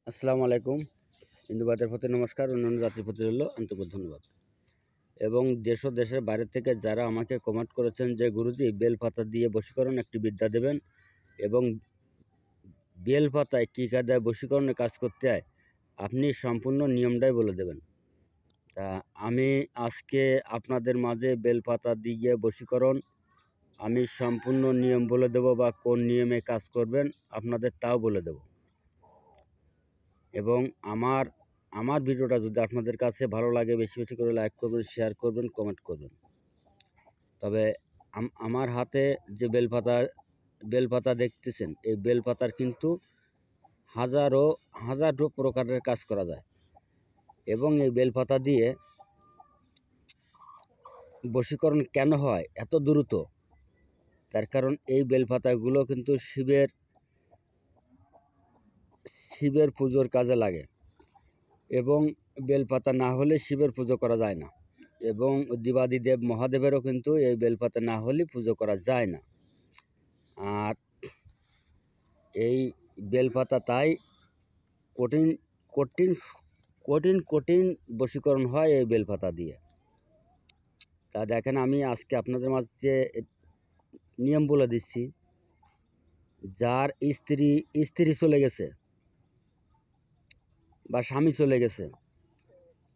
আসসালামু আলাইকুম। হিন্দু ভাইদের প্রতি নমস্কার, অন্যান্য জাতির প্রতি রইল আন্তরিক ধন্যবাদ। এবং দেশ ও দেশের বাইরে থেকে যারা আমাকে কমেন্ট করেছেন যে গুরুজি বেলপাতা দিয়ে বশীকরণ একটি বিদ্যা দেবেন এবং বেলপাতায় কী কায়দায় বশীকরণে কাজ করতে হয় আপনি সম্পূর্ণ নিয়মটাই বলে দেবেন। তা আমি আজকে আপনাদের মাঝে বেলপাতা দিয়ে বশীকরণ আমি সম্পূর্ণ নিয়ম বলে দেব বা কোন নিয়মে কাজ করবেন আপনাদের তাও বলে দেব। এবং আমার ভিডিওটা যদি আপনাদের কাছে ভালো লাগে বেশি বেশি করে লাইক করবেন, শেয়ার করবেন, কমেন্ট করবেন। তবে আমার হাতে যে বেলপাতা দেখতেছেন, এই বেলপাতার কিন্তু হাজারো প্রকারের কাজ করা যায়। এবং এই বেলপাতা দিয়ে বশীকরণ কেন হয় এত দ্রুত, তার কারণ এই বেলপাতাগুলো কিন্তু শিবের পুজোর কাজে লাগে এবং বেলপাতা না হলে শিবের পুজো করা যায় না। এবং দেবাদিদেব মহাদেবেরও কিন্তু এই বেলপাতা না হলে পুজো করা যায় না। আর এই বেলপাতা তাই কঠিন কঠিন কঠিন কঠিন বশীকরণ হয় এই বেলপাতা দিয়ে। তা দেখেন, আমি আজকে আপনাদের মাঝে নিয়ম বলে দিচ্ছি। যার স্ত্রী চলে গেছে বা স্বামী চলে গেছে,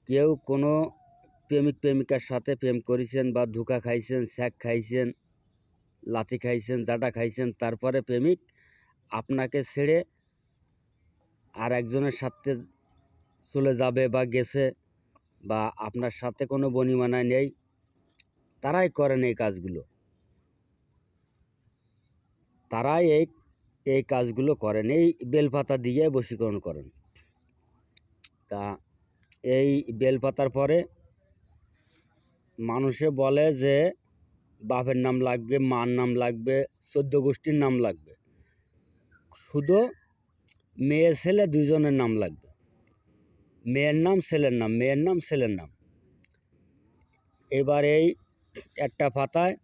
কেউ কোনো প্রেমিক প্রেমিকার সাথে প্রেম করেছেন বা ধোঁকা খাইছেন, ছ্যাঁক খাইছেন, লাথি খাইছেন, জাটা খাইছেন, তারপরে প্রেমিক আপনাকে ছেড়ে আর একজনের সাথে চলে যাবে বা গেছে, বা আপনার সাথে কোনো বনিমানা নেই, তারাই করেন এই কাজগুলো। তারাই এই কাজগুলো করেন, এই বেলপাতা দিয়ে বশীকরণ করেন। তা এই বেলপাতার পরে মানুষে বলে যে বাপের নাম লাগবে, মার নাম লাগবে, 14 গোষ্ঠীর নাম লাগবে, শুধু মেয়ে ছেলে দুজনের নাম লাগবে। মেয়ের নাম ছেলের নাম, মেয়ের নাম ছেলের নাম। এবার এই একটা পাতায়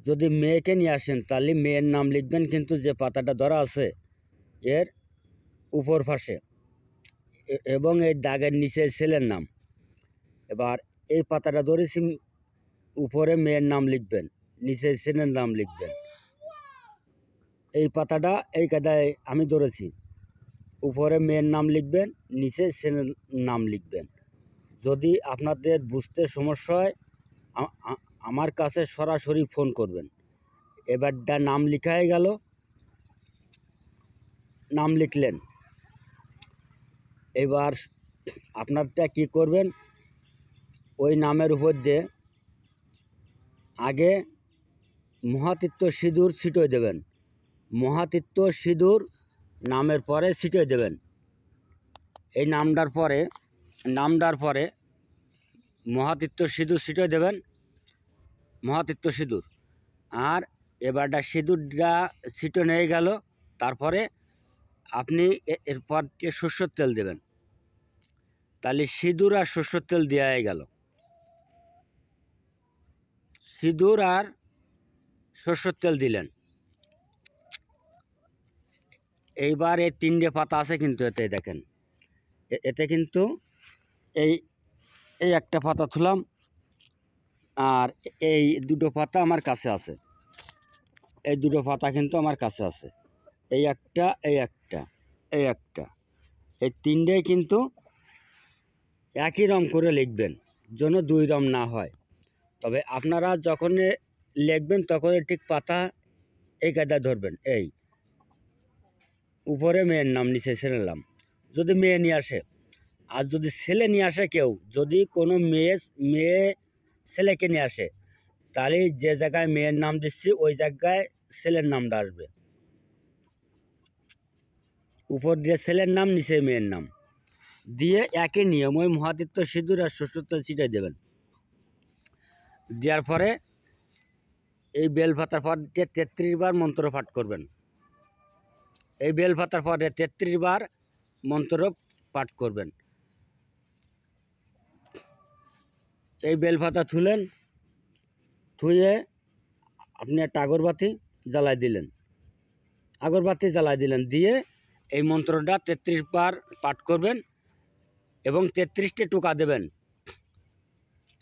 যদি মেয়েকে নিয়ে আসেন তাহলে মেয়ের নাম লিখবেন, কিন্তু যে পাতাটা ধরা আছে এর উপর পাশে এবং এই দাগের নিচে ছেলের নাম। এবার এই পাতাটা ধরেছি, উপরে মেয়ের নাম লিখবেন, নিচে ছেলের নাম লিখবেন। এই পাতাটা এই কায়দায় আমি ধরেছি, উপরে মেয়ের নাম লিখবেন, নিচে ছেলের নাম লিখবেন। যদি আপনাদের বুঝতে সমস্যা হয় আমার কাছে সরাসরি ফোন করবেন। এবারটা নাম লেখা হয়ে গেল, নাম লিখলেন। এবার আপনারটা কি করবেন, ওই নামের উপর দিয়ে আগে মহাতীর্থ সিঁদুর ছিটিয়ে দেবেন। মহাতীর্থ সিঁদুর নামের পরে ছিটিয়ে দেবেন। এই নামটার পরে মহাতীর্থ সিঁদুর ছিটিয়ে দেবেন, মহাতীর্থ সিঁদুর। আর এবারটা সিঁদুরটা ছিটানো হয়ে গেল, তারপরে আপনি এরপর সরষের তেল দেবেন। তাহলে সিঁদুর আর সরষের তেল দেওয়া হয়ে গেল। সিঁদুর আর সরষের তেল দিলেন। এইবার এই 3টে পাতা আছে কিন্তু এতে দেখেন, এতে কিন্তু এই এই একটা পাতা তুলাম, আর এই দুটো পাতা আমার কাছে আছে। এই দুটো পাতা কিন্তু আমার কাছে আছে, এই একটা, এই একটা, এই একটা, এই 3টেই কিন্তু একই রং করে লিখবেন, যেন 2 রং না হয়। তবে আপনারা যখন লিখবেন তখন ঠিক পাতা এই কায়দায় ধরবেন। এই উপরে মেয়ের নাম, নিচে ছেলের নাম, যদি মেয়ে নিয়ে আসে। আর যদি ছেলে নিয়ে আসে, কেউ যদি কোনো মেয়ে ছেলেকে নিয়ে আসে, তাহলে যে জায়গায় মেয়ের নাম দিচ্ছি ওই জায়গায় ছেলের নামটা আসবে। উপর দিয়ে ছেলের নাম, নিচে মেয়ের নাম দিয়ে একই নিয়ম ওই মহাতীর্থ সিঁদুর আর সরষের তেল ছিটিয়ে দেবেন। দেওয়ার পরে এই বেলপাতার পর দিয়ে 33 বার মন্ত্র পাঠ করবেন। এই বেলপাতার পরে 33 বার মন্ত্র পাঠ করবেন। এই বেলপাতা তুলেন, থুয়ে আপনি একটা আগরবাতি জ্বালাই দিলেন, দিয়ে এই মন্ত্রটা 33 বার পাঠ করবেন এবং 33টে টোকা দেবেন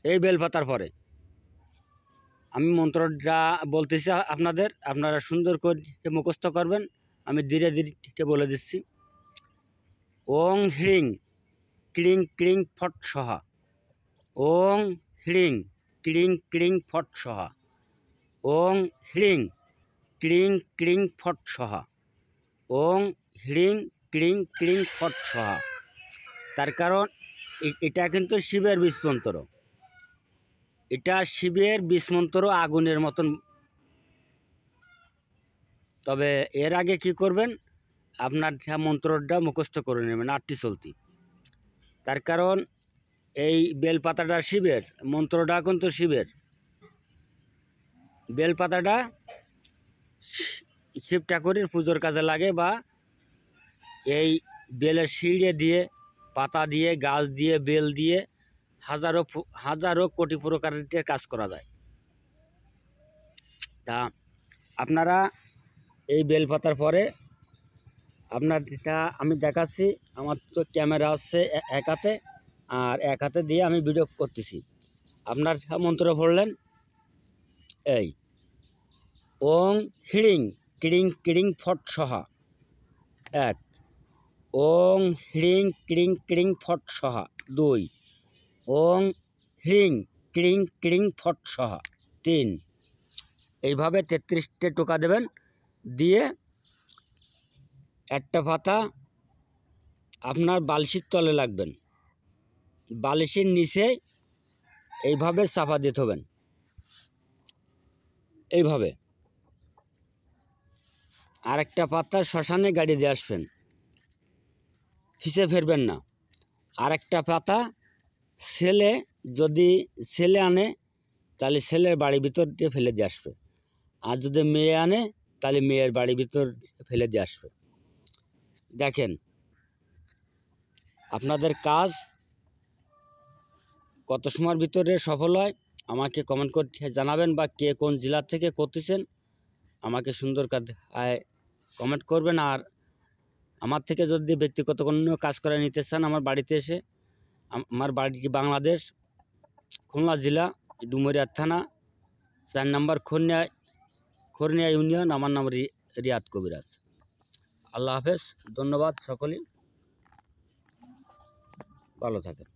এই বেলপাতার পরে। আমি মন্ত্রটা বলতেছি আপনারা সুন্দর করে মুখস্থ করবেন। আমি ধীরে ধীরে বলে দিচ্ছি। ওং হ্রিং ক্লিং ক্লিং ফট স্বাহা। ওং হ্রিং ক্লিং ক্লিং ফট স্বাহা। ওং হ্রিং ক্লিং ক্লিং ফট স্বাহা। ওং হ্রিং ক্লিং ক্লিং ফট স্বাহা। তার কারণ এটা কিন্তু শিবের বীজ মন্ত্র। এটা শিবের বীজ মন্ত্র, আগুনের মতন। তবে এর আগে কি করবেন, আপনার মন্ত্রটা মুখস্থ করে নেবেন 8টি চলতি। তার কারণ এই বেলপাতাটা শিবের, মন্ত্রটা কিন্তু শিবের। বেলপাতাটা শিব ঠাকুরের পুজোর কাজে লাগে, বা এই বেলের শিড়ে দিয়ে, পাতা দিয়ে, গাছ দিয়ে, বেল দিয়ে হাজারো কোটি প্রকারের কাজ করা যায়। তা আপনারা এই বেলপাতার পরে আপনার যেটা আমি দেখাচ্ছি, আমার তো ক্যামেরা আছে এক হাতে, আর এক হাতে দিয়ে আমি ভিডিও করতেছি। আপনার মন্ত্র পড়লেন এই ওং হ্রিং ক্লিং ক্লিং ফট স্বাহা 1, ওং হ্রিং ক্লিং ক্লিং ফট স্বাহা 2, ওং হ্রিং ক্লিং ক্লিং ফট স্বাহা 3। এইভাবে 33টে টোকা দেবেন। দিয়ে একটা পাতা আপনার বালিশের তলে লাগবেন, বালিশের নিচে এইভাবে চাপা দিতে হবেন, এইভাবে। আর একটা পাতা শ্মশানে গাড়ি দিয়ে আসবেন, ফিসে ফেরবেন না। আর একটা পাতা যদি ছেলে আনে তাহলে ছেলের বাড়ির ভিতর দিয়ে ফেলে দিয়ে আসবে, আর যদি মেয়ে আনে তাহলে মেয়ের বাড়ির ভিতর ফেলে দিয়ে আসবে। দেখেন আপনাদের কাজ কত সময়ের ভিতরে সফল হয় আমাকে কমেন্ট করে জানাবেন, বা কে কোন জেলা থেকে করতেছেন আমাকে সুন্দর কমেন্ট করবেন। আর আমার থেকে যদি ব্যক্তিগত কোনো কাজ করে নিতে চান আমার বাড়িতে এসে, আমার বাড়ি বাংলাদেশ, খুলনা জেলা, ডুমুরিয়া থানা, 4 নম্বর খর্নিয়া ইউনিয়ন। আমার নাম রিয়াদ কবিরাজ। আল্লাহ হাফেজ, ধন্যবাদ, সকলেই ভালো থাকেন।